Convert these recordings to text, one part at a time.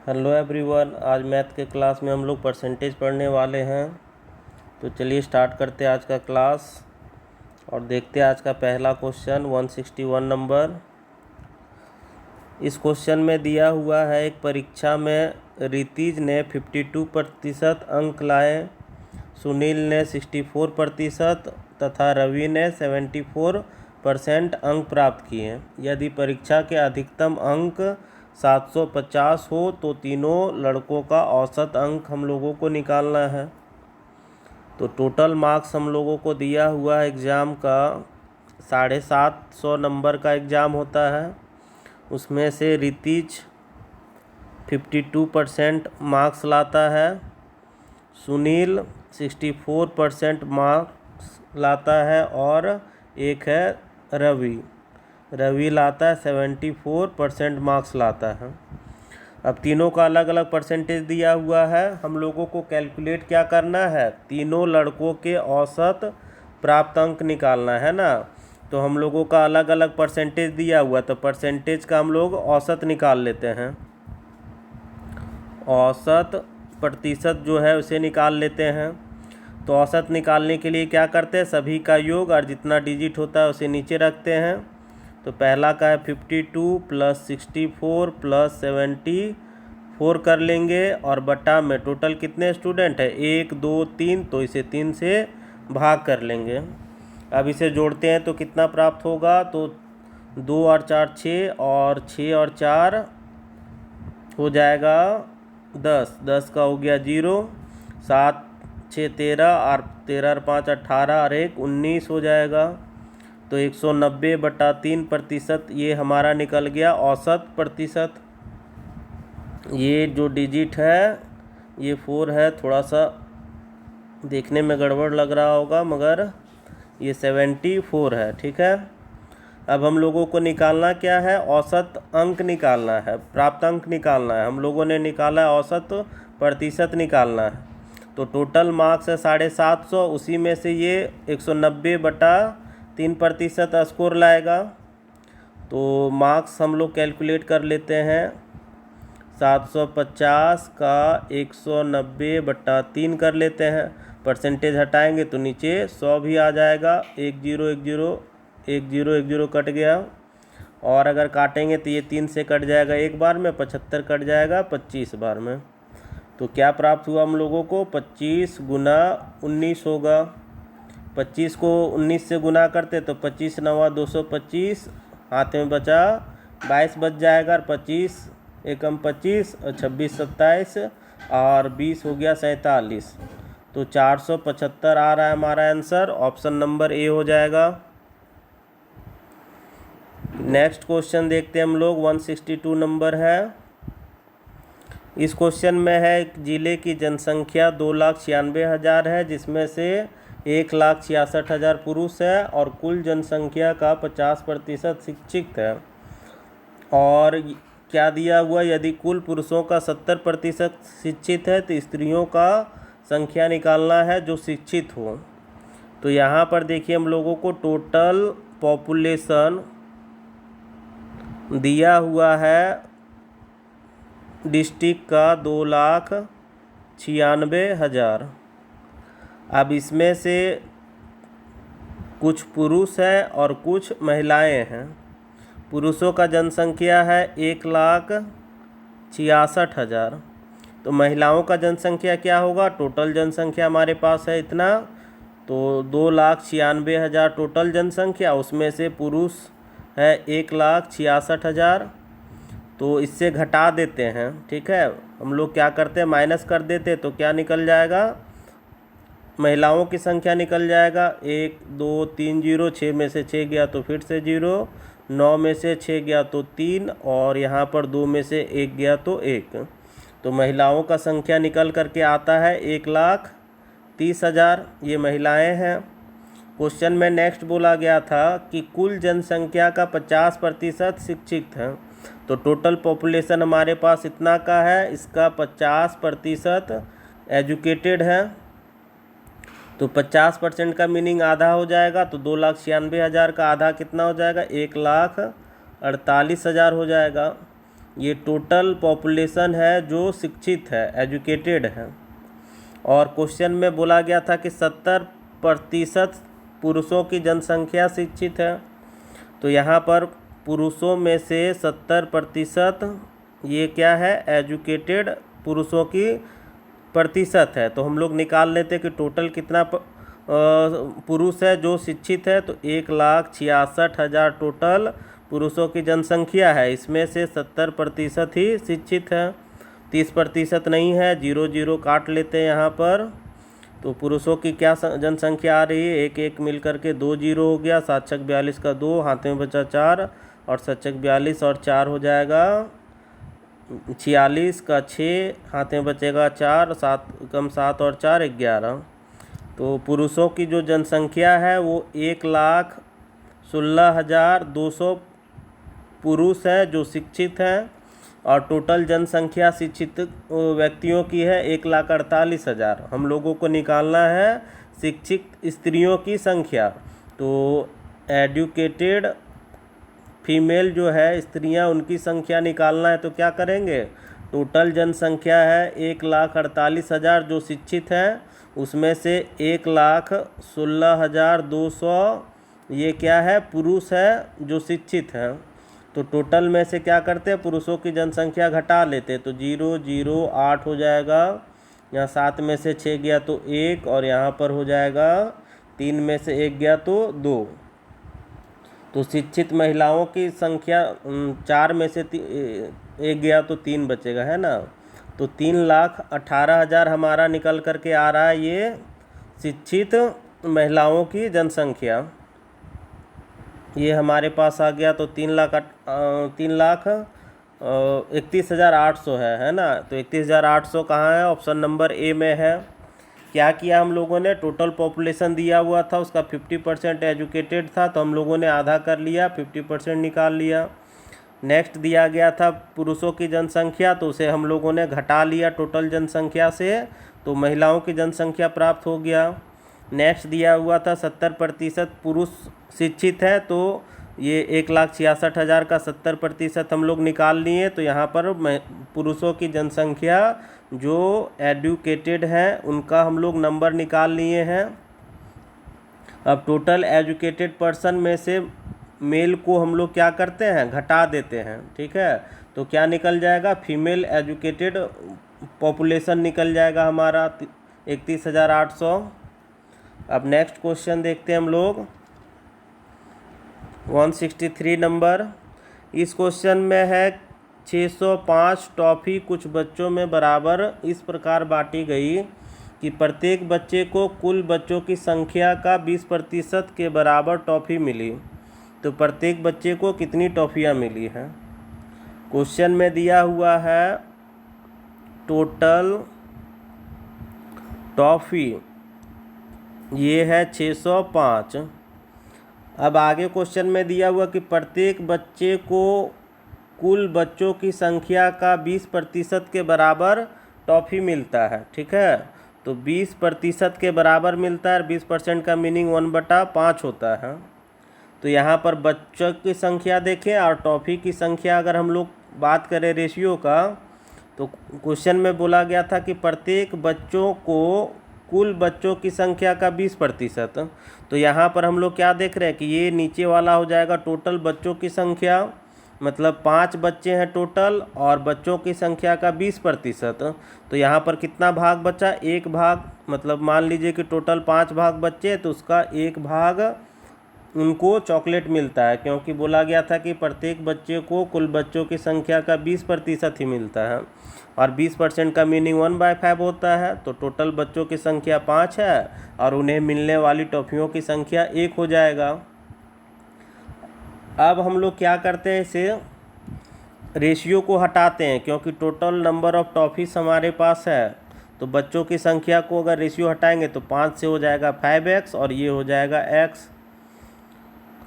Hello everyone, आज math के class में हम लोग परसेंटेज पढ़ने वाले हैं। तो चलिए स्टार्ट करते हैं आज का क्लास और देखते हैं आज का पहला क्वेश्चन 161 नंबर। इस क्वेश्चन में दिया हुआ है एक परीक्षा में रितिज ने 52% अंक लाए, सुनील ने 64% तथा रवि ने 74% अंक प्राप्त किए। यदि परीक्षा के अधिकतम अंक 750 हो तो तीनों लड़कों का औसत अंक हम लोगों को निकालना है। तो टोटल मार्क्स हम लोगों को दिया हुआ एग्ज़ाम का 750 नंबर का एग्ज़ाम होता है। उसमें से रितिज 52% मार्क्स लाता है, सुनील 64% मार्क्स लाता है और एक है रवि लाता है 74% मार्क्स लाता है। अब तीनों का अलग अलग परसेंटेज दिया हुआ है। हम लोगों को कैलकुलेट क्या करना है, तीनों लड़कों के औसत प्राप्त अंक निकालना है ना। तो हम लोगों का अलग अलग परसेंटेज दिया हुआ, तो परसेंटेज का हम लोग औसत निकाल लेते हैं। औसत प्रतिशत जो है उसे निकाल लेते हैं। तो औसत निकालने के लिए क्या करते हैं, सभी का योग और जितना डिजिट होता है उसे नीचे रखते हैं। तो पहला का है 52 + 64 + 74 कर लेंगे और बटा में टोटल कितने स्टूडेंट है 1 2 3, तो इसे 3 से भाग कर लेंगे। अब इसे जोड़ते हैं तो कितना प्राप्त होगा, तो 2 और 4 6 और 6 और 4 हो जाएगा 10 का हो गया 0, 7 6 13 और 13 और 5 18 और 1 19 हो जाएगा। तो 190/3% ये हमारा निकल गया औसत प्रतिशत। ये जो डिजिट है ये 4 है, थोड़ा सा देखने में गड़बड़ लग रहा होगा मगर ये 74 है, ठीक है। अब हम लोगों को निकालना क्या है, औसत अंक निकालना है, प्राप्त अंक निकालना है। हम लोगों ने निकाला है औसत प्रतिशत निकालना है। तो टोटल मार्क्स है 750, उसी में से ये 190/3% स्कोर लाएगा। तो मार्क्स हम लोग कैलकुलेट कर लेते हैं। 750 का 190/3 कर लेते हैं। परसेंटेज हटाएंगे तो नीचे 100 भी आ जाएगा। 1 0 1 0 1 0 1 0 कट गया। और अगर काटेंगे तो ये 3 से कट जाएगा एक बार में, 75 कट जाएगा 25 बार में। तो क्या प्राप्त हुआ हम लोगों को, 25 गुना 19 होगा। 25 को 19 से गुना करते तो 25 9 225, हाथ में बचा 22 बच जाएगा। और 25 एकम 25 और 26 27 और 20 हो गया 47। तो 475 आ रहा है हमारा आंसर, ऑप्शन नंबर ए हो जाएगा। नेक्स्ट क्वेश्चन देखते हैं हम लोग, 162 नंबर है। इस क्वेश्चन में है एक ज़िले की जनसंख्या 2,96,000 है, जिसमें से 1,66,000 पुरुष है और कुल जनसंख्या का 50% शिक्षित है। और क्या दिया हुआ, यदि कुल पुरुषों का 70% शिक्षित है तो स्त्रियों का संख्या निकालना है जो शिक्षित हो। तो यहाँ पर देखिए हम लोगों को टोटल पॉपुलेशन दिया हुआ है डिस्ट्रिक्ट का 2,96,000। अब इसमें से कुछ पुरुष है और कुछ महिलाएं हैं। पुरुषों का जनसंख्या है 1,66,000। तो महिलाओं का जनसंख्या क्या होगा, टोटल जनसंख्या हमारे पास है इतना, तो 2,96,000 टोटल जनसंख्या, उसमें से पुरुष है 1,66,000। तो इससे घटा देते हैं, ठीक है। हम लोग क्या करते हैं, माइनस कर देते, तो क्या निकल जाएगा, महिलाओं की संख्या निकल जाएगा 1 2 3 0, 6 में से 6 गया तो फिर से 0, 9 में से 6 गया तो 3 और यहाँ पर 2 में से 1 गया तो 1। तो महिलाओं का संख्या निकल करके आता है 1,30,000, ये महिलाएं हैं। क्वेश्चन में नेक्स्ट बोला गया था कि कुल जनसंख्या का 50% शिक्षित है। तो टोटल पॉपुलेशन हमारे पास इतना का है, इसका 50% एजुकेटेड है। तो 50% का मीनिंग आधा हो जाएगा, तो 2,96,000 का आधा कितना हो जाएगा, 1,48,000 हो जाएगा। ये टोटल पॉपुलेशन है जो शिक्षित है, एजुकेटेड है। और क्वेश्चन में बोला गया था कि 70% पुरुषों की जनसंख्या शिक्षित है। तो यहाँ पर पुरुषों में से 70% ये क्या है, एजुकेटेड पुरुषों की प्रतिशत है। तो हम लोग निकाल लेते कि टोटल कितना पुरुष है जो शिक्षित है। तो 1,66,000 टोटल पुरुषों की जनसंख्या है, इसमें से 70% ही शिक्षित है, 30% नहीं है। 0 0 काट लेते हैं यहाँ पर। तो पुरुषों की क्या जनसंख्या आ रही है, एक एक मिल करके 2 0 हो गया, 7 छक 42 का 2, हाथ में बचा 4 और 7 छक 42 और 4 हो जाएगा 46 का 6, हाथ में बचेगा 4, 7 कम 7 और 4 11। तो पुरुषों की जो जनसंख्या है वो 1,16,200 पुरुष है जो शिक्षित हैं, और टोटल जनसंख्या शिक्षित व्यक्तियों की है 1,48,000। हम लोगों को निकालना है शिक्षित स्त्रियों की संख्या। तो एजुकेटेड फीमेल जो है स्त्रियां, उनकी संख्या निकालना है। तो क्या करेंगे, टोटल जनसंख्या है 1,48,000 जो शिक्षित हैं, उसमें से 1,16,200 ये क्या है, पुरुष है जो शिक्षित हैं। तो टोटल में से क्या करते हैं, पुरुषों की जनसंख्या घटा लेते हैं। तो 0 0 8 हो जाएगा, यहाँ 7 में से 6 गया तो 1, और यहाँ पर हो जाएगा 3 में से 1 गया तो 2। तो शिक्षित महिलाओं की संख्या 4 में से 1 गया तो 3 बचेगा, है ना। तो 3,18,000 हमारा निकल करके आ रहा है ये शिक्षित महिलाओं की जनसंख्या। ये हमारे पास आ गया। तो 3,31,800 है ना। तो 31,800 कहाँ है, ऑप्शन नंबर ए में है। क्या किया हम लोगों ने, टोटल पॉपुलेशन दिया हुआ था उसका 50% एजुकेटेड था, तो हम लोगों ने आधा कर लिया, 50% निकाल लिया। नेक्स्ट दिया गया था पुरुषों की जनसंख्या, तो उसे हम लोगों ने घटा लिया टोटल जनसंख्या से, तो महिलाओं की जनसंख्या प्राप्त हो गया। नेक्स्ट दिया हुआ था 70% पुरुष शिक्षित है, तो ये 1,66,000 का 70% हम लोग निकाल लिए। तो यहाँ पर पुरुषों की जनसंख्या जो एजुकेटेड हैं उनका हम लोग नंबर निकाल लिए हैं। अब टोटल एजुकेटेड पर्सन में से मेल को हम लोग क्या करते हैं, घटा देते हैं, ठीक है। तो क्या निकल जाएगा, फीमेल एजुकेटेड पॉपुलेशन निकल जाएगा हमारा 31,800। अब नेक्स्ट क्वेश्चन देखते हैं हम लोग 163 नंबर। इस क्वेश्चन में है 605 टॉफ़ी कुछ बच्चों में बराबर इस प्रकार बांटी गई कि प्रत्येक बच्चे को कुल बच्चों की संख्या का 20% के बराबर टॉफ़ी मिली। तो प्रत्येक बच्चे को कितनी टॉफ़ियाँ मिली हैं। क्वेश्चन में दिया हुआ है टोटल टॉफ़ी ये है 605। अब आगे क्वेश्चन में दिया हुआ कि प्रत्येक बच्चे को कुल बच्चों की संख्या का 20% के बराबर टॉफ़ी मिलता है, ठीक है। तो 20% के बराबर मिलता है, 20% का मीनिंग 1/5 होता है। तो यहाँ पर बच्चों की संख्या देखें और टॉफ़ी की संख्या अगर हम लोग बात करें रेशियो का, तो क्वेश्चन में बोला गया था कि प्रत्येक बच्चों को कुल बच्चों की संख्या का 20%। तो यहाँ पर हम लोग क्या देख रहे हैं कि ये नीचे वाला हो जाएगा टोटल बच्चों की संख्या, मतलब 5 बच्चे हैं टोटल और बच्चों की संख्या का 20%। तो यहाँ पर कितना भाग बचा, 1 भाग, मतलब मान लीजिए कि टोटल 5 भाग बच्चे तो उसका 1 भाग उनको चॉकलेट मिलता है, क्योंकि बोला गया था कि प्रत्येक बच्चे को कुल बच्चों की संख्या का 20% ही मिलता है, और 20% का मीनिंग 1/5 होता है। तो टोटल बच्चों की संख्या 5 है और उन्हें मिलने वाली टॉफ़ियों की संख्या 1 हो जाएगा। अब हम लोग क्या करते हैं, इसे रेशियो को हटाते हैं, क्योंकि टोटल नंबर ऑफ़ टॉफ़ीज़ हमारे पास है। तो बच्चों की संख्या को अगर रेशियो हटाएंगे तो 5 से हो जाएगा 5x और ये हो जाएगा x।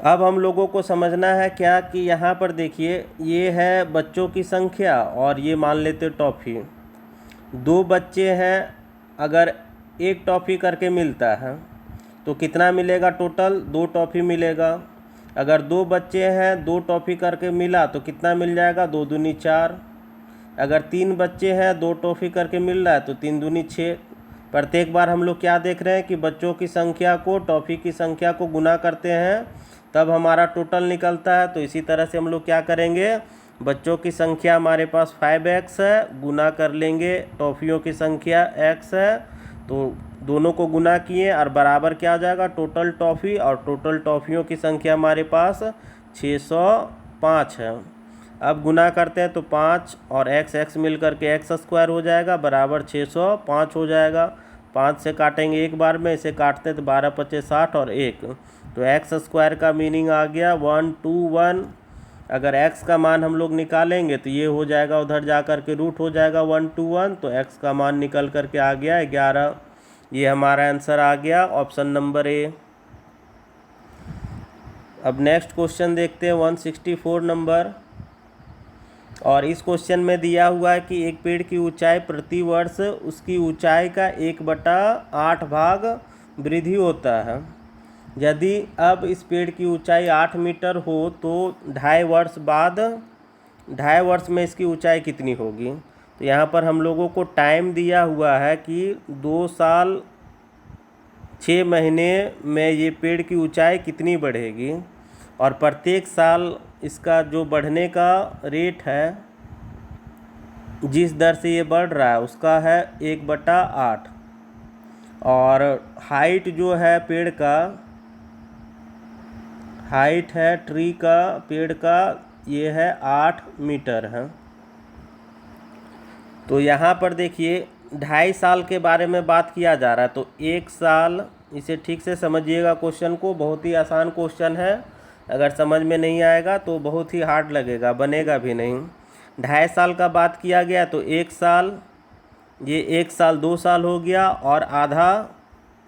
अब हम लोगों को समझना है क्या कि यहाँ पर देखिए ये है बच्चों की संख्या और ये मान लेते टॉफ़ी। 2 बच्चे हैं, अगर 1 टॉफ़ी करके मिलता है तो कितना मिलेगा, टोटल 2 टॉफ़ी मिलेगा। अगर 2 बच्चे हैं, 2 टॉफ़ी करके मिला तो कितना मिल जाएगा, 2 दूनी 4। अगर 3 बच्चे हैं, 2 टॉफ़ी करके मिल रहा है तो 3 दूनी 6। प्रत्येक बार हम लोग क्या देख रहे हैं कि बच्चों की संख्या को टॉफ़ी की संख्या को गुना करते हैं तब हमारा टोटल निकलता है। तो इसी तरह से हम लोग क्या करेंगे, बच्चों की संख्या हमारे पास 5x है, गुना कर लेंगे टॉफ़ियों की संख्या x है, तो दोनों को गुना किए और बराबर क्या आ जाएगा, टोटल टॉफ़ी, और टोटल टॉफ़ियों की संख्या हमारे पास 605 है। अब गुना करते हैं तो 5 और x मिल करके एक्स स्क्वायर हो जाएगा बराबर 605 हो जाएगा। 5 से काटेंगे एक बार में, इसे काटते हैं तो 12 पच्चे 60 और 1, तो एक्स स्क्वायर का मीनिंग आ गया 121। अगर x का मान हम लोग निकालेंगे तो ये हो जाएगा, उधर जा कर के रूट हो जाएगा 121, तो x का मान निकल करके आ गया 11। ये हमारा आंसर आ गया ऑप्शन नंबर ए। अब नेक्स्ट क्वेश्चन देखते हैं 164 नंबर, और इस क्वेश्चन में दिया हुआ है कि एक पेड़ की ऊंचाई प्रति वर्ष उसकी ऊंचाई का 1/8 भाग वृद्धि होता है। यदि अब इस पेड़ की ऊंचाई 8 मीटर हो तो 2.5 वर्ष बाद 2.5 वर्ष में इसकी ऊंचाई कितनी होगी। तो यहाँ पर हम लोगों को टाइम दिया हुआ है कि 2 साल 6 महीने में ये पेड़ की ऊंचाई कितनी बढ़ेगी, और प्रत्येक साल इसका जो बढ़ने का रेट है, जिस दर से ये बढ़ रहा है उसका है 1/8, और हाइट जो है पेड़ का, हाइट है ट्री का, पेड़ का, ये है 8 मीटर है। तो यहाँ पर देखिए 2.5 साल के बारे में बात किया जा रहा है, तो 1 साल, इसे ठीक से समझिएगा क्वेश्चन को, बहुत ही आसान क्वेश्चन है। अगर समझ में नहीं आएगा तो बहुत ही हार्ड लगेगा, बनेगा भी नहीं। 2.5 साल का बात किया गया तो 1 साल, ये 1 साल 2 साल हो गया, और आधा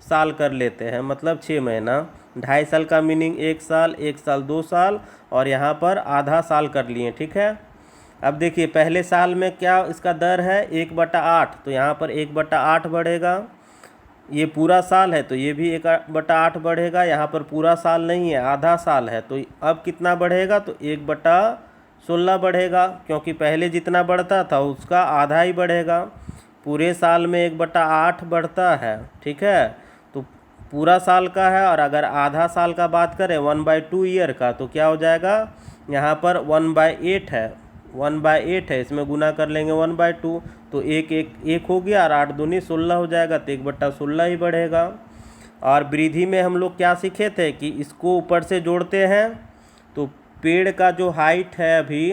साल कर लेते हैं मतलब 6 महीना। 2.5 साल का मीनिंग 1 साल, 1 साल 2 साल, और यहाँ पर आधा साल कर लिए, ठीक है। अब देखिए पहले साल में क्या इसका दर है 1/8, तो यहाँ पर 1/8 बढ़ेगा। ये पूरा साल है तो ये भी 1/8 बढ़ेगा, यहाँ पर पूरा साल नहीं है, आधा साल है, तो अब कितना बढ़ेगा, तो 1/16 बढ़ेगा, क्योंकि पहले जितना बढ़ता था उसका आधा ही बढ़ेगा। पूरे साल में 1/8 बढ़ता है, ठीक है, तो पूरा साल का है। और अगर आधा साल का बात करें 1/2 ईयर का, तो क्या हो जाएगा, यहाँ पर 1/8 है, 1/8 है, इसमें गुना कर लेंगे 1/2, तो एक हो गया, और 8 दूनी 16 हो जाएगा, तो 1/16 ही बढ़ेगा। और वृद्धि में हम लोग क्या सीखे थे कि इसको ऊपर से जोड़ते हैं, तो पेड़ का जो हाइट है अभी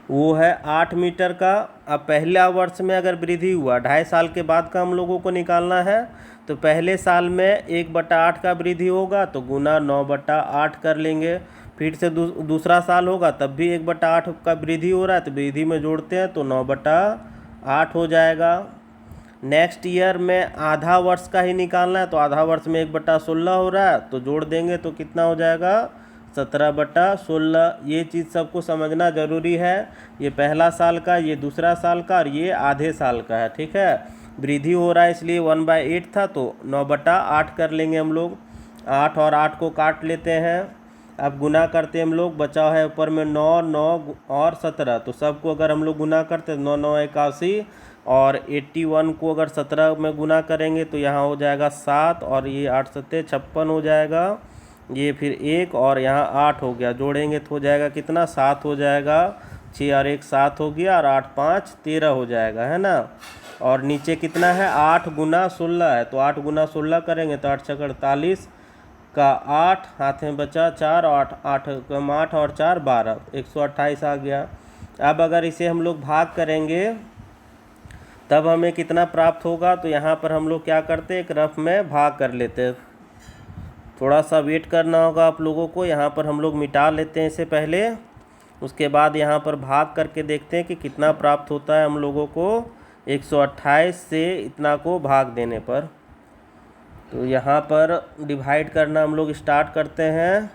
वो है 8 मीटर का। अब पहला वर्ष में अगर वृद्धि हुआ, 2.5 साल के बाद का हम लोगों को निकालना है, तो पहले साल में 1/8 का वृद्धि होगा तो गुना 9/8 कर लेंगे। फिर से दूसरा साल होगा तब भी 1/8 का वृद्धि हो रहा है, तो वृद्धि में जोड़ते हैं तो 9/8 हो जाएगा। नेक्स्ट ईयर में आधा वर्ष का ही निकालना है, तो आधा वर्ष में 1/16 हो रहा है, तो जोड़ देंगे तो कितना हो जाएगा, 17/16। ये चीज़ सबको समझना ज़रूरी है। ये पहला साल का, ये दूसरा साल का, और ये आधे साल का है, ठीक है। वृद्धि हो रहा है इसलिए 1/8 था तो 9/8 कर लेंगे हम लोग। 8 और 8 को काट लेते हैं, अब गुना करते हैं हम लोग, बचा है ऊपर में 9, 9 और 17, तो सबको अगर हम लोग गुना करते हैं 9 9 81, और 81 को अगर 17 में गुना करेंगे तो यहाँ हो जाएगा 7, और ये 8 7 56 हो जाएगा, ये फिर 1 और यहाँ 8 हो गया, जोड़ेंगे तो हो जाएगा कितना, 7 हो जाएगा, 6 और 1 7 हो गया, और 8 5 13 हो जाएगा, है ना। और नीचे कितना है, 8 गुना 16 है, तो 8 गुना 16 करेंगे तो 8 छक 48 का 8, हाथ में बचा 4, और 8 कम 8 और 4 12, 128 आ गया। अब अगर इसे हम लोग भाग करेंगे तब हमें कितना प्राप्त होगा, तो यहाँ पर हम लोग क्या करते हैं, एक रफ में भाग कर लेते हैं। थोड़ा सा वेट करना होगा आप लोगों को, यहाँ पर हम लोग मिटा लेते हैं इसे पहले, उसके बाद यहाँ पर भाग करके देखते हैं कि कितना प्राप्त होता है हम लोगों को 128 से इतना को भाग देने पर। तो यहाँ पर डिवाइड करना हम लोग स्टार्ट करते हैं।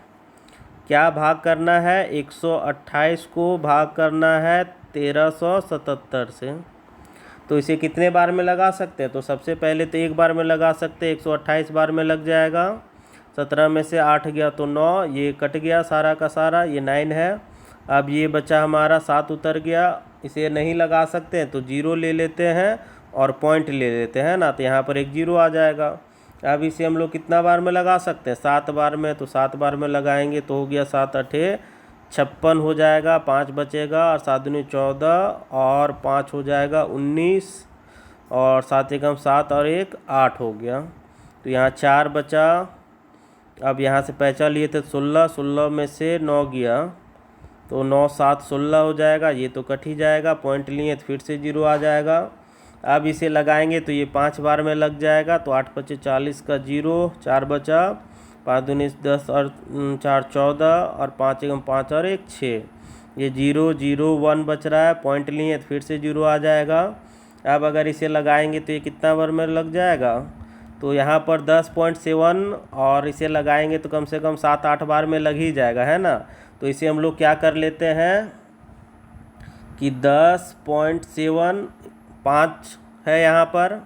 क्या भाग करना है, 128 को भाग करना है 1377 से। तो इसे कितने बार में लगा सकते हैं, तो सबसे पहले तो एक बार में लगा सकते हैं, 128 बार में लग जाएगा। 17 में से 8 गया तो 9, ये कट गया सारा का सारा, ये 9 है। अब ये बचा हमारा 7 उतर गया, इसे नहीं लगा सकते हैं तो 0 ले लेते हैं और पॉइंट ले लेते हैं ना, तो यहाँ पर एक 0 आ जाएगा। अब इसे हम लोग कितना बार में लगा सकते हैं? 7 बार में, तो 7 बार में लगाएंगे तो हो गया 7 8 56 हो जाएगा, 5 बचेगा और 7 दूनी 14 और 5 हो जाएगा 19 और 7 एकम 7 और 1 8 हो गया। तो यहाँ 4 बचा। अब यहाँ से पैंचा लिए थे 16, 16 में से 9 गया तो 9 7 16 हो जाएगा, ये तो कट ही जाएगा। पॉइंट लिए तो फिर से 0 आ जाएगा। अब इसे लगाएंगे तो ये 5 बार में लग जाएगा, तो 8 5 40 का 0, 4 बचा, 5 दूनी 10 और 4 14 और 5 एकम 5 और 1 6, ये 0 0 1 बच रहा है। पॉइंट लिए तो फिर से 0 आ जाएगा। अब अगर इसे लगाएंगे तो ये कितना बार में लग जाएगा? तो यहाँ पर 10.7 और इसे लगाएंगे तो कम से कम 7 8 बार में लग ही जाएगा, है ना। तो इसे हम लोग क्या कर लेते हैं कि 10.7 5 है यहाँ पर,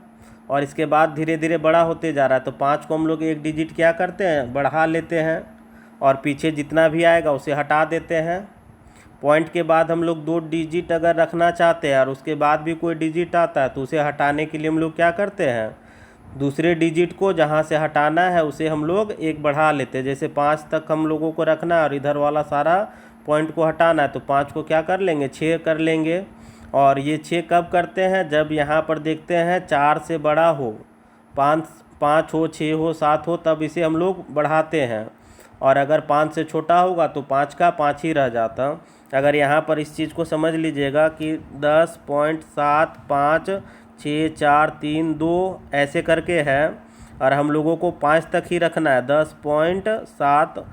और इसके बाद धीरे धीरे बड़ा होते जा रहा है, तो 5 को हम लोग एक डिजिट क्या करते हैं, बढ़ा लेते हैं और पीछे जितना भी आएगा उसे हटा देते हैं। पॉइंट के बाद हम लोग 2 डिजिट अगर रखना चाहते हैं और उसके बाद भी कोई डिजिट आता है तो उसे हटाने के लिए हम लोग क्या करते हैं, दूसरे डिजिट को जहाँ से हटाना है उसे हम लोग एक बढ़ा लेते हैं। जैसे 5 तक हम लोगों को रखना है और इधर वाला सारा पॉइंट को हटाना है, तो 5 को क्या कर लेंगे, 6 कर लेंगे। और ये 6 कब करते हैं, जब यहाँ पर देखते हैं 4 से बड़ा हो, 5 हो 6 हो 7 हो, तब इसे हम लोग बढ़ाते हैं। और अगर 5 से छोटा होगा तो 5 का 5 ही रह जाता। अगर यहाँ पर इस चीज़ को समझ लीजिएगा कि 10.7 5 6 4 3 2 ऐसे करके है, और हम लोगों को 5 तक ही रखना है। 10.7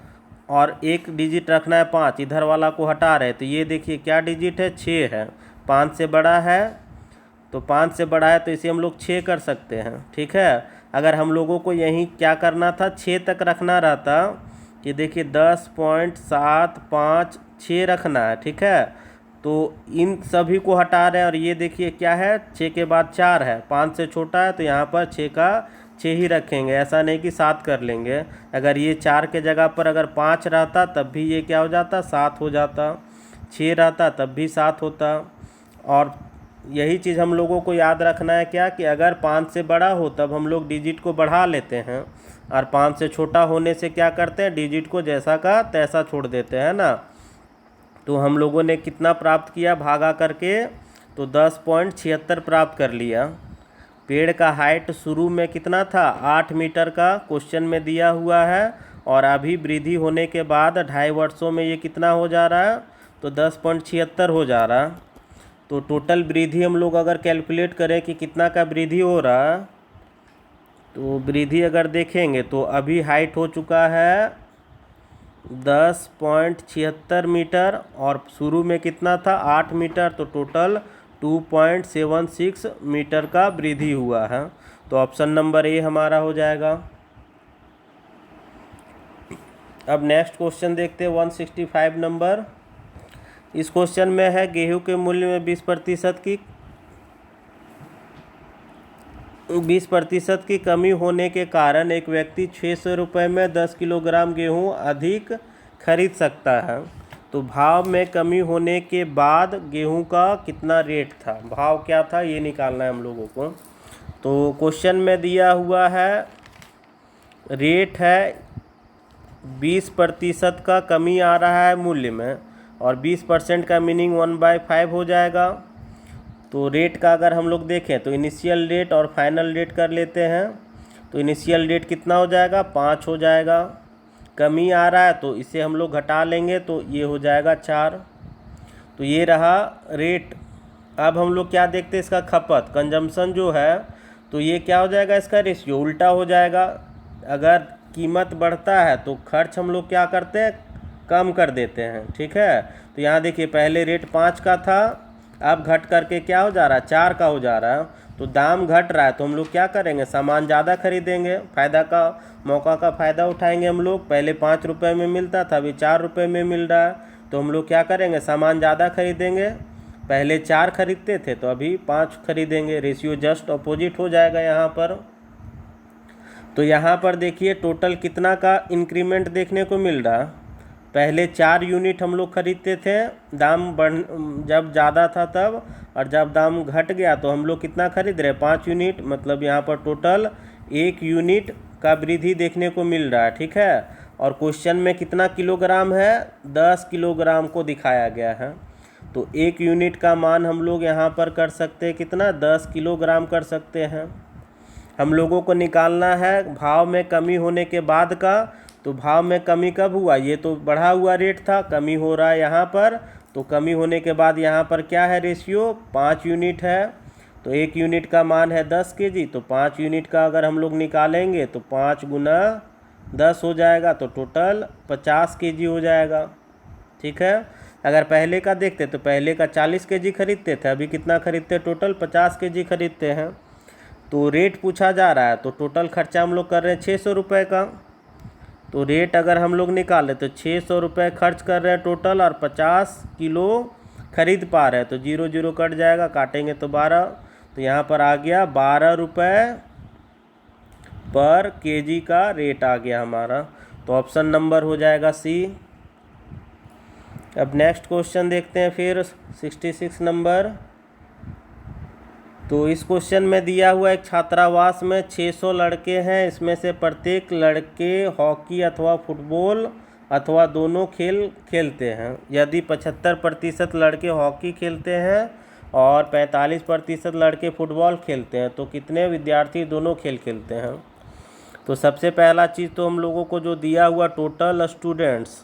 और एक डिजिट रखना है 5, इधर वाला को हटा रहे, तो ये देखिए क्या डिजिट है, 6 है। 5 से बड़ा है, तो 5 से बड़ा है तो इसे हम लोग 6 कर सकते हैं, ठीक है। अगर हम लोगों को यहीं क्या करना था, 6 तक रखना रहता कि देखिए 10.7 5 6 रखना है, ठीक है। तो इन सभी को हटा रहे हैं, और ये देखिए क्या है, 6 के बाद 4 है, 5 से छोटा है तो यहाँ पर 6 का 6 ही रखेंगे, ऐसा नहीं कि 7 कर लेंगे। अगर ये 4 के जगह पर अगर 5 रहता तब भी ये क्या हो जाता, 7 हो जाता। 6 रहता तब भी 7 होता। और यही चीज़ हम लोगों को याद रखना है क्या, कि अगर 5 से बड़ा हो तब हम लोग डिजिट को बढ़ा लेते हैं, और 5 से छोटा होने से क्या करते हैं, डिजिट को जैसा का तैसा छोड़ देते हैं ना। तो हम लोगों ने कितना प्राप्त किया भागा करके, तो 10.76 प्राप्त कर लिया। पेड़ का हाइट शुरू में कितना था, 8 मीटर का क्वेश्चन में दिया हुआ है, और अभी वृद्धि होने के बाद 2.5 वर्षों में ये कितना हो जा रहा है, तो 10.76 हो जा रहा है। तो टोटल वृद्धि हम लोग अगर कैलकुलेट करें कि कितना का वृद्धि हो रहा है, तो वृद्धि अगर देखेंगे तो अभी हाइट हो चुका है 10.76 मीटर, और शुरू में कितना था, 8 मीटर, तो टोटल 2.76 मीटर का वृद्धि हुआ है। तो ऑप्शन नंबर ए हमारा हो जाएगा। अब नेक्स्ट क्वेश्चन देखते हैं 165 नंबर। इस क्वेश्चन में है गेहूं के मूल्य में 20% की कमी होने के कारण एक व्यक्ति 600 रुपये में 10 किलोग्राम गेहूं अधिक खरीद सकता है। तो भाव में कमी होने के बाद गेहूं का कितना रेट था, भाव क्या था, ये निकालना है हम लोगों को। तो क्वेश्चन में दिया हुआ है रेट है 20% का कमी आ रहा है मूल्य में, और 20% का मीनिंग 1/5 हो जाएगा। तो रेट का अगर हम लोग देखें तो इनिशियल रेट और फाइनल रेट कर लेते हैं। तो इनिशियल रेट कितना हो जाएगा, 5 हो जाएगा। कमी आ रहा है तो इसे हम लोग घटा लेंगे, तो ये हो जाएगा 4। तो ये रहा रेट। अब हम लोग क्या देखते हैं, इसका खपत कंजम्पशन जो है, तो ये क्या हो जाएगा, इसका रेशियो उल्टा हो जाएगा। अगर कीमत बढ़ता है तो खर्च हम लोग क्या करते हैं, कम कर देते हैं, ठीक है। तो यहाँ देखिए पहले रेट 5 का था, अब घट करके क्या हो जा रहा है, 4 का हो जा रहा है। तो दाम घट रहा है तो हम लोग क्या करेंगे, सामान ज़्यादा खरीदेंगे, फ़ायदा का मौका का फ़ायदा उठाएंगे हम लोग। पहले 5 रुपये में मिलता था, अभी 4 रुपये में मिल रहा है, तो हम लोग क्या करेंगे, सामान ज़्यादा खरीदेंगे। पहले 4 खरीदते थे तो अभी 5 खरीदेंगे। रेशियो जस्ट अपोजिट हो जाएगा यहाँ पर। तो यहाँ पर देखिए टोटल कितना का इंक्रीमेंट देखने को मिल रहा। पहले 4 यूनिट हम लोग खरीदते थे, दाम बढ़ जब ज़्यादा था तब, और जब दाम घट गया तो हम लोग कितना खरीद रहे 5 यूनिट, मतलब यहाँ पर टोटल 1 यूनिट का वृद्धि देखने को मिल रहा है। ठीक है, और क्वेश्चन में कितना किलोग्राम है, 10 किलोग्राम को दिखाया गया है। तो 1 यूनिट का मान हम लोग यहाँ पर कर सकते हैं कितना, 10 किलोग्राम कर सकते हैं। हम लोगों को निकालना है भाव में कमी होने के बाद का। तो भाव में कमी कब हुआ, ये तो बढ़ा हुआ रेट था, कमी हो रहा है यहाँ पर, तो कमी होने के बाद यहाँ पर क्या है रेशियो, 5 यूनिट है। तो 1 यूनिट का मान है 10 केजी, तो 5 यूनिट का अगर हम लोग निकालेंगे तो 5 गुना 10 हो जाएगा, तो टोटल 50 केजी हो जाएगा। ठीक है, अगर पहले का देखते तो पहले का 40 केजी खरीदते थे, अभी कितना खरीदते, टोटल 50 केजी खरीदते हैं। तो रेट पूछा जा रहा है, तो टोटल खर्चा हम लोग कर रहे हैं 600 रुपये का। तो रेट अगर हम लोग निकालें तो 600 रुपये खर्च कर रहे हैं टोटल, और 50 किलो खरीद पा रहे हैं। तो 0 0 कट जाएगा, काटेंगे तो 12, तो यहाँ पर आ गया 12 रुपये पर केजी का रेट आ गया हमारा। तो ऑप्शन नंबर हो जाएगा सी। अब नेक्स्ट क्वेश्चन देखते हैं फिर 66 नंबर। तो इस क्वेश्चन में दिया हुआ एक छात्रावास में 600 लड़के हैं, इसमें से प्रत्येक लड़के हॉकी अथवा फुटबॉल अथवा दोनों खेल खेलते हैं। यदि 75% लड़के हॉकी खेलते हैं और 45% लड़के फुटबॉल खेलते हैं, तो कितने विद्यार्थी दोनों खेल खेलते हैं। तो सबसे पहला चीज़ तो हम लोगों को जो दिया हुआ टोटल स्टूडेंट्स,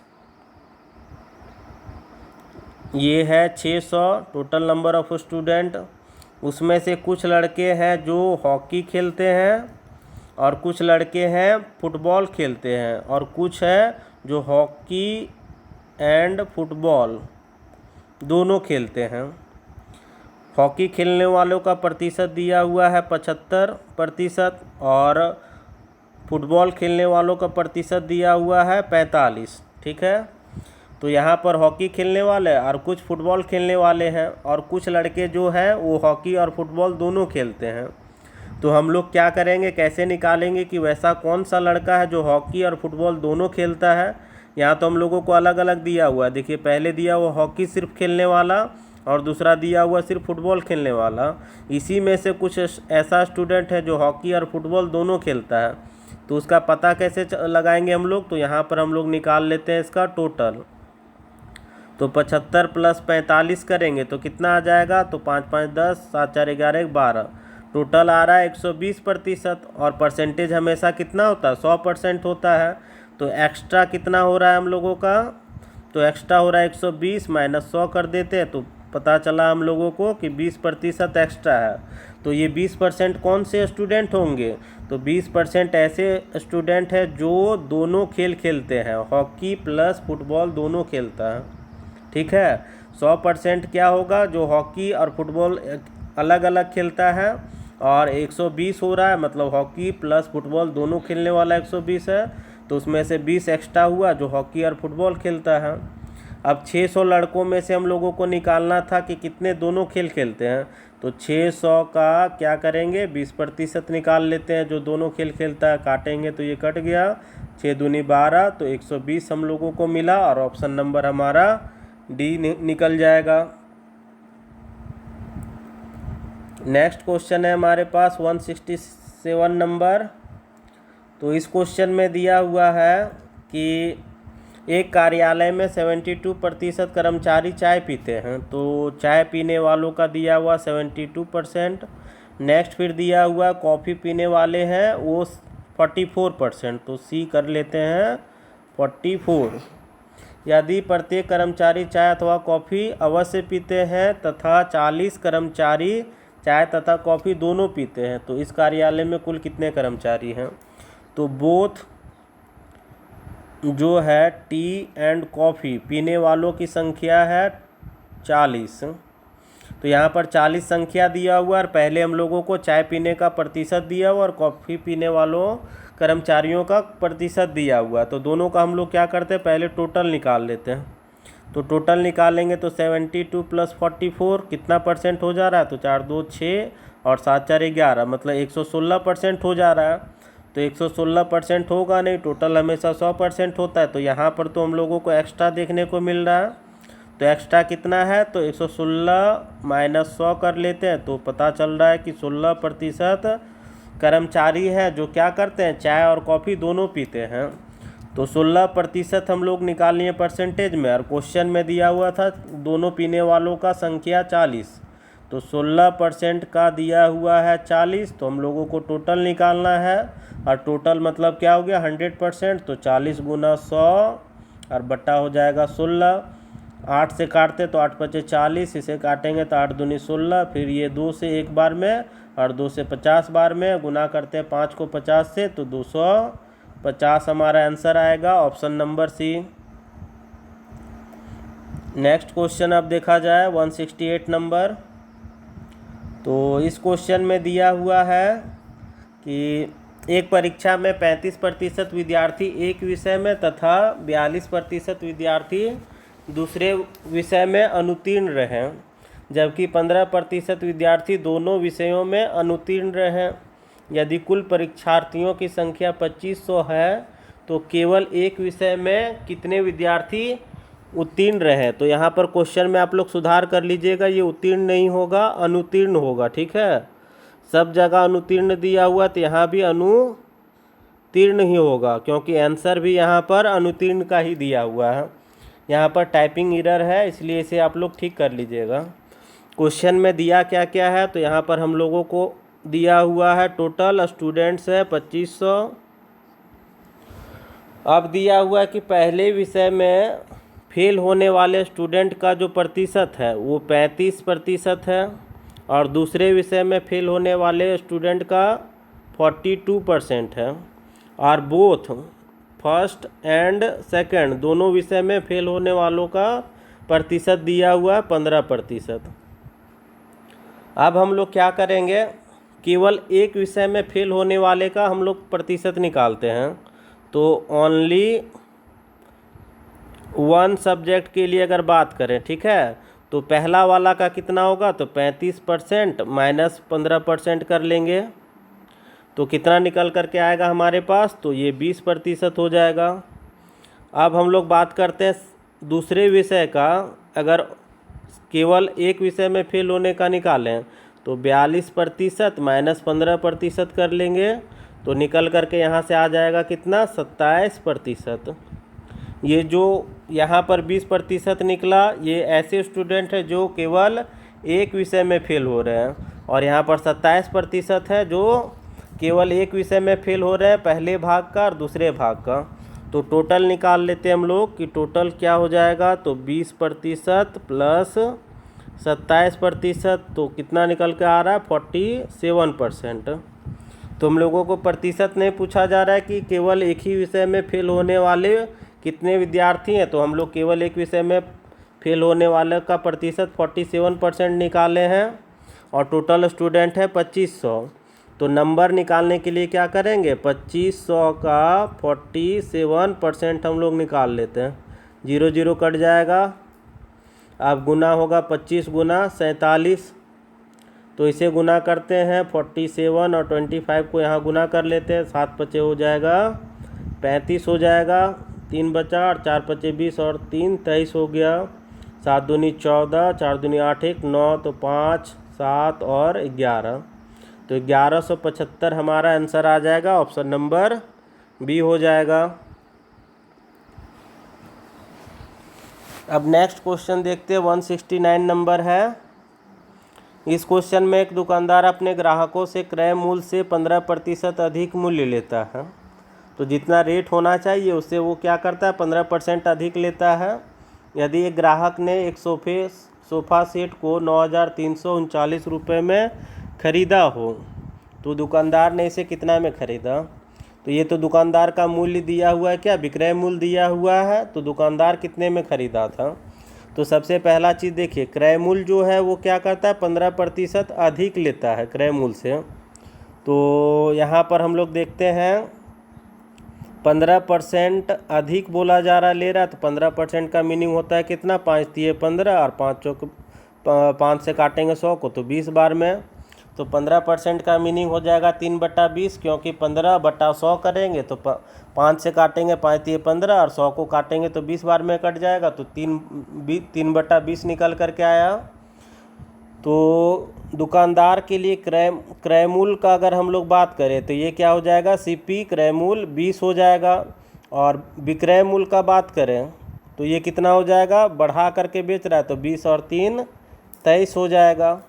ये है 600 टोटल नंबर ऑफ स्टूडेंट। उसमें से कुछ लड़के हैं जो हॉकी खेलते हैं और कुछ लड़के हैं फुटबॉल खेलते हैं, और कुछ है जो हॉकी एंड फुटबॉल दोनों खेलते हैं। हॉकी खेलने वालों का प्रतिशत दिया हुआ है 75%, और फुटबॉल खेलने वालों का प्रतिशत दिया हुआ है 45। ठीक है, तो यहाँ पर हॉकी खेलने वाले और कुछ फुटबॉल खेलने वाले हैं, और कुछ लड़के जो हैं वो हॉकी और फुटबॉल दोनों खेलते हैं। तो हम लोग क्या करेंगे, कैसे निकालेंगे कि वैसा कौन सा लड़का है जो हॉकी और फुटबॉल दोनों खेलता है। यहाँ तो हम लोगों को अलग अलग दिया हुआ है। देखिए पहले दिया हुआ हॉकी सिर्फ खेलने वाला, और दूसरा दिया हुआ सिर्फ फुटबॉल खेलने वाला। इसी में से कुछ ऐसा स्टूडेंट है जो हॉकी और फुटबॉल दोनों खेलता है, तो उसका पता कैसे लगाएंगे हम लोग। तो यहाँ पर हम लोग निकाल लेते हैं इसका टोटल। तो 75 प्लस 45 करेंगे तो कितना आ जाएगा, तो 5 5 10, 7 4 11 12, टोटल आ रहा है 120%। और परसेंटेज हमेशा कितना होता है, 100% होता है। तो एक्स्ट्रा कितना हो रहा है हम लोगों का, तो एक्स्ट्रा हो रहा है 120 माइनस 100 कर देते हैं, तो पता चला हम लोगों को कि 20% एक्स्ट्रा है। तो ये 20% कौन से स्टूडेंट होंगे, तो 20% ऐसे स्टूडेंट है जो दोनों खेल खेलते हैं, हॉकी प्लस फुटबॉल दोनों खेलता है। ठीक है, 100% क्या होगा, जो हॉकी और फुटबॉल अलग अलग खेलता है, और 120 हो रहा है, मतलब हॉकी प्लस फुटबॉल दोनों खेलने वाला 120 है। तो उसमें से 20 एक्स्ट्रा हुआ जो हॉकी और फुटबॉल खेलता है। अब 600 लड़कों में से हम लोगों को निकालना था कि कितने दोनों खेल खेलते हैं। तो 600 का क्या करेंगे, 20% निकाल लेते हैं जो दोनों खेल खेलता है, काटेंगे तो ये कट गया, 6 दूनी 12, तो 120 हम लोगों को मिला, और ऑप्शन नंबर हमारा डी निकल जाएगा। नेक्स्ट क्वेश्चन है हमारे पास 167 नंबर। तो इस क्वेश्चन में दिया हुआ है कि एक कार्यालय में 72% कर्मचारी चाय पीते हैं। तो चाय पीने वालों का दिया हुआ 72%। नेक्स्ट फिर दिया हुआ कॉफ़ी पीने वाले हैं वो 44%, तो सी कर लेते हैं 44। यदि प्रत्येक कर्मचारी चाय अथवा कॉफ़ी अवश्य पीते हैं तथा 40 कर्मचारी चाय तथा कॉफ़ी दोनों पीते हैं, तो इस कार्यालय में कुल कितने कर्मचारी हैं। तो बोथ जो है टी एंड कॉफ़ी पीने वालों की संख्या है 40। तो यहाँ पर 40 संख्या दिया हुआ, और पहले हम लोगों को चाय पीने का प्रतिशत दिया हुआ और कॉफ़ी पीने वालों कर्मचारियों का प्रतिशत दिया हुआ। तो दोनों का हम लोग क्या करते हैं, पहले टोटल निकाल लेते हैं। तो टोटल निकालेंगे तो 72 प्लस 44 कितना परसेंट हो जा रहा है, तो 4 2 6 और 7 4 11, मतलब 116% हो जा रहा है। तो 116% होगा नहीं, टोटल हमेशा 100% होता है। तो यहाँ पर तो हम लोगों को एक्स्ट्रा देखने को मिल रहा है। तो एक्स्ट्रा कितना है, तो 116 माइनस 100 कर लेते हैं, तो पता चल रहा है कि 16% कर्मचारी हैं जो क्या करते हैं, चाय और कॉफ़ी दोनों पीते हैं। तो 16% हम लोग निकाल लिए परसेंटेज में, और क्वेश्चन में दिया हुआ था दोनों पीने वालों का संख्या 40। तो 16% का दिया हुआ है 40, तो हम लोगों को टोटल निकालना है। और टोटल मतलब क्या हो गया, 100%। तो 40 गुना 100 और बट्टा हो जाएगा 16। 8 से काटते तो 8 पचे 40, इसे काटेंगे तो 8 दूनी 16, फिर ये 2 से एक बार में और 2 से 50 बार में गुना करते हैं 5 को 50 से, तो 250 हमारा आंसर आएगा, option number C. Next question अब देखा जाए 168 नंबर। तो इस क्वेश्चन में दिया हुआ है कि एक परीक्षा में 35% विद्यार्थी एक विषय में तथा 42% विद्यार्थी दूसरे विषय में अनुत्तीर्ण रहे, जबकि 15% विद्यार्थी दोनों विषयों में अनुत्तीर्ण रहे। यदि कुल परीक्षार्थियों की संख्या 2500 है तो केवल एक विषय में कितने विद्यार्थी उत्तीर्ण रहे। तो यहाँ पर क्वेश्चन में आप लोग सुधार कर लीजिएगा, ये उत्तीर्ण नहीं होगा, अनुत्तीर्ण होगा, ठीक है। सब जगह अनुत्तीर्ण दिया हुआ, तो यहाँ भी अनुत्तीर्ण ही होगा, क्योंकि आंसर भी यहाँ पर अनुत्तीर्ण का ही दिया हुआ है। यहाँ पर टाइपिंग एरर है, इसलिए इसे आप लोग ठीक कर लीजिएगा। क्वेश्चन में दिया क्या क्या है, तो यहाँ पर हम लोगों को दिया हुआ है टोटल स्टूडेंट्स है 2500। अब दिया हुआ है कि पहले विषय में फेल होने वाले स्टूडेंट का जो प्रतिशत है वो 35% है, और दूसरे विषय में फेल होने वाले स्टूडेंट का 42% है, और बोथ फर्स्ट एंड सेकंड दोनों विषय में फेल होने वालों का प्रतिशत दिया हुआ है 15%। अब हम लोग क्या करेंगे, केवल एक विषय में फेल होने वाले का हम लोग प्रतिशत निकालते हैं। तो ओनली वन सब्जेक्ट के लिए अगर बात करें, ठीक है, तो पहला वाला का कितना होगा, तो 35% माइनस 15% कर लेंगे, तो कितना निकल करके आएगा हमारे पास, तो ये 20% हो जाएगा। अब हम लोग बात करते हैं दूसरे विषय का, अगर केवल एक विषय में फेल होने का निकालें तो 42% माइनस 15% कर लेंगे, तो निकल करके यहाँ से आ जाएगा कितना, 27%। ये जो यहाँ पर 20% निकला, ये ऐसे स्टूडेंट है जो केवल एक विषय में फेल हो रहे हैं, और यहाँ पर 27% है जो केवल एक विषय में फेल हो रहे हैं, पहले भाग का और दूसरे भाग का। तो टोटल निकाल लेते हैं हम लोग कि टोटल क्या हो जाएगा, तो 20% प्लस 27%, तो कितना निकल के आ रहा है, 47%। तो हम लोगों को प्रतिशत नहीं पूछा जा रहा है कि केवल एक ही विषय में फेल होने वाले कितने विद्यार्थी हैं, तो हम लोग केवल एक विषय में फेल होने वाले का प्रतिशत 47% निकाले हैं, और टोटल स्टूडेंट है 2500। तो नंबर निकालने के लिए क्या करेंगे, 2500 का 47% हम लोग निकाल लेते हैं, 0 0 कट जाएगा। अब गुना होगा 25 गुना 47, तो इसे गुना करते हैं 47 और 25 को यहाँ गुना कर लेते हैं, 7 पचे हो जाएगा 35 हो जाएगा, 3 बचा और 4 पचे 20 और 3 23 हो गया, 7 दूनी 14, 4 दूनी 8 1 9, तो 5 7 और 11, तो 1175 हमारा आंसर आ जाएगा, ऑप्शन नंबर बी हो जाएगा। अब नेक्स्ट क्वेश्चन देखते हैं 169 नंबर है। इस क्वेश्चन में एक दुकानदार अपने ग्राहकों से क्रय मूल्य से 15% अधिक मूल्य लेता है, तो जितना रेट होना चाहिए उससे वो क्या करता है, 15% अधिक लेता है। यदि एक ग्राहक ने एक सोफ़ा सेट को 9,339 रुपये में ख़रीदा हो, तो दुकानदार ने इसे कितना में ख़रीदा। तो ये तो दुकानदार का मूल्य दिया हुआ है, क्या विक्रय मूल्य दिया हुआ है, तो दुकानदार कितने में ख़रीदा था। तो सबसे पहला चीज़ देखिए, क्रय मूल्य जो है वो क्या करता है, 15% अधिक लेता है क्रय मूल्य से। तो यहाँ पर हम लोग देखते हैं 15% अधिक बोला जा रहा ले रहा है, तो 15% का मीनिंग होता है कितना, 5 तिये 15 और 5 से काटेंगे 100 को तो 20 बार में, तो 15% का मीनिंग हो जाएगा 3/20, क्योंकि 15/100 करेंगे तो 5 से काटेंगे, 5 तिये 15, और 100 को काटेंगे तो 20 बार में कट जाएगा, तो 3/20 निकल करके आया। तो दुकानदार के लिए क्रय मूल्य का अगर हम लोग बात करें तो ये क्या हो जाएगा, CP क्रय मूल्य 20 हो जाएगा। और विक्रय मूल्य का बात करें तो ये कितना हो जाएगा, बढ़ा करके बेच रहा है तो 20 और 3 23 हो जाएगा।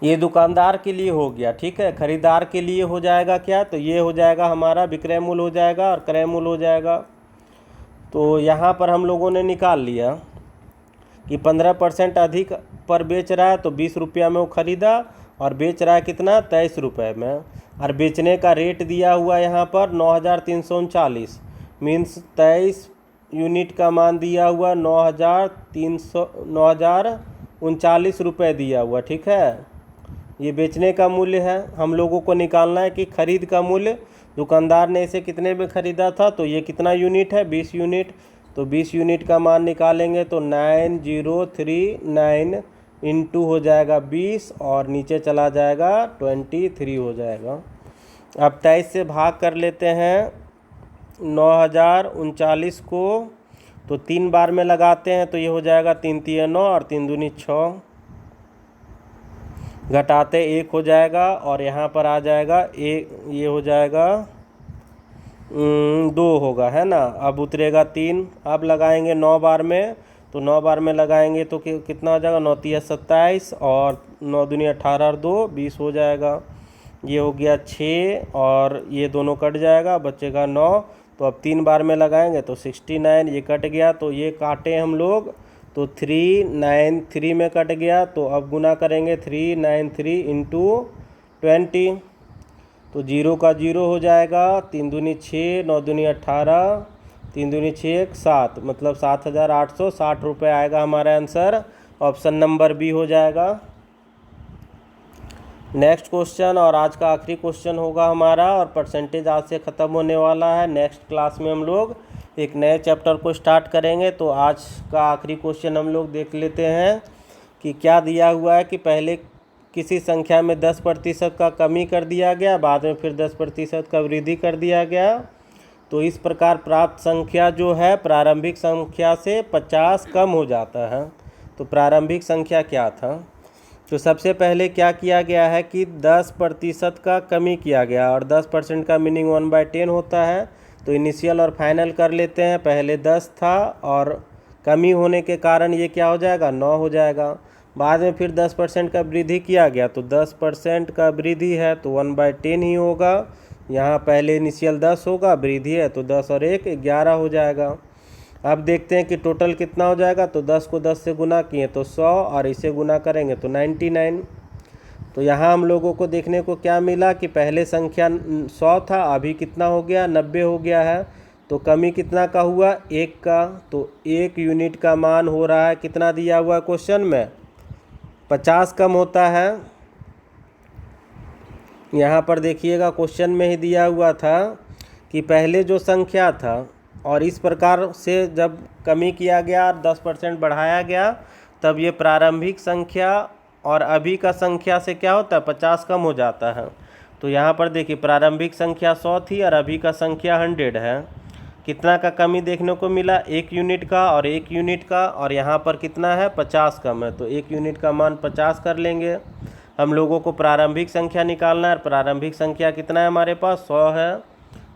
ये दुकानदार के लिए हो गया, ठीक है। खरीदार के लिए हो जाएगा क्या, तो ये हो जाएगा हमारा विक्रय मूल्य हो जाएगा और क्रय मूल्य हो जाएगा। तो यहाँ पर हम लोगों ने निकाल लिया कि 15% अधिक पर बेच रहा है तो 20 रुपया में वो ख़रीदा, और बेच रहा है कितना, 23 रुपये में। और बेचने का रेट दिया हुआ यहाँ पर 9,339, मीन्स 23 यूनिट का मान दिया हुआ 9,039 रुपये दिया हुआ, ठीक है। ये बेचने का मूल्य है। हम लोगों को निकालना है कि खरीद का मूल्य, दुकानदार ने इसे कितने में ख़रीदा था, तो ये कितना यूनिट है, 20 यूनिट। तो 20 यूनिट का मान निकालेंगे तो 9039 इंटू हो जाएगा 20, और नीचे चला जाएगा 23 हो जाएगा। अब 23 से भाग कर लेते हैं 9,039 को, तो 3 बार में लगाते हैं तो ये हो जाएगा 3 तिये 9 और 3 दूनी 6, घटाते 1 हो जाएगा, और यहाँ पर आ जाएगा ये हो जाएगा 2 होगा, है ना। अब उतरेगा 3। अब लगाएंगे 9 बार में, तो 9 बार में लगाएंगे तो कितना हो जाएगा, 9 तिया 27 और 9 दूनी 18 और 2 20 हो जाएगा। ये हो गया 6 और ये दोनों कट जाएगा, बचेगा 9। तो अब 3 बार में लगाएंगे तो 69, ये कट गया, तो ये काटे हम लोग तो 393 में कट गया। तो अब गुना करेंगे 393 इंटू 20, तो 0 का 0 हो जाएगा। 3 दूनी 6, 9 दूनी 18, 3 दूनी 6 7, मतलब 7,860 रुपये आएगा हमारा आंसर। ऑप्शन नंबर बी हो जाएगा। नेक्स्ट क्वेश्चन और आज का आखिरी क्वेश्चन होगा हमारा, और परसेंटेज आज से ख़त्म होने वाला है। नेक्स्ट क्लास में हम लोग एक नए चैप्टर को स्टार्ट करेंगे। तो आज का आखिरी क्वेश्चन हम लोग देख लेते हैं कि क्या दिया हुआ है कि पहले किसी संख्या में 10% का कमी कर दिया गया, बाद में फिर 10% का वृद्धि कर दिया गया। तो इस प्रकार प्राप्त संख्या जो है प्रारंभिक संख्या से 50 कम हो जाता है। तो प्रारंभिक संख्या क्या था, तो सबसे पहले क्या किया गया है कि 10% का कमी किया गया, और 10% का मीनिंग 1/10 होता है। तो इनिशियल और फाइनल कर लेते हैं। पहले 10 था और कमी होने के कारण ये क्या हो जाएगा, 9 हो जाएगा। बाद में फिर 10% का वृद्धि किया गया, तो 10% का वृद्धि है तो 1/10 ही होगा। यहाँ पहले इनिशियल 10 होगा, वृद्धि है तो 10 और 1 11 हो जाएगा। अब देखते हैं कि टोटल कितना हो जाएगा, तो 10 को 10 से गुना किए तो 100, और इसे गुना करेंगे तो 99। तो यहाँ हम लोगों को देखने को क्या मिला कि पहले संख्या 100 था, अभी कितना हो गया, 90 हो गया है। तो कमी कितना का हुआ, 1 का। तो 1 यूनिट का मान हो रहा है, कितना दिया हुआ है क्वेश्चन में, 50 कम होता है। यहाँ पर देखिएगा क्वेश्चन में ही दिया हुआ था कि पहले जो संख्या था और इस प्रकार से जब कमी किया गया, 10% बढ़ाया गया, तब ये प्रारंभिक संख्या और अभी का संख्या से क्या होता है, 50 कम हो जाता है। तो यहाँ पर देखिए प्रारंभिक संख्या 100 थी और अभी का संख्या 100 है। कितना का कमी देखने को मिला, 1 यूनिट का और 1 यूनिट का, और यहाँ पर कितना है, 50 कम है। तो 1 यूनिट का मान 50 कर लेंगे। हम लोगों को प्रारंभिक संख्या निकालना है। प्रारंभिक संख्या कितना है हमारे पास, 100 है।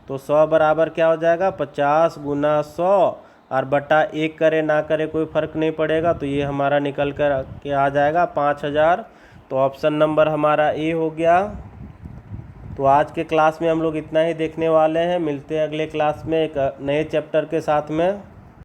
तो 100 बराबर क्या हो जाएगा, 50 गुना 100 और बटा 1 करे ना करे कोई फ़र्क नहीं पड़ेगा। तो ये हमारा निकल कर के आ जाएगा 5000। तो ऑप्शन नंबर हमारा ए हो गया। तो आज के क्लास में हम लोग इतना ही देखने वाले हैं। मिलते हैं अगले क्लास में एक नए चैप्टर के साथ में।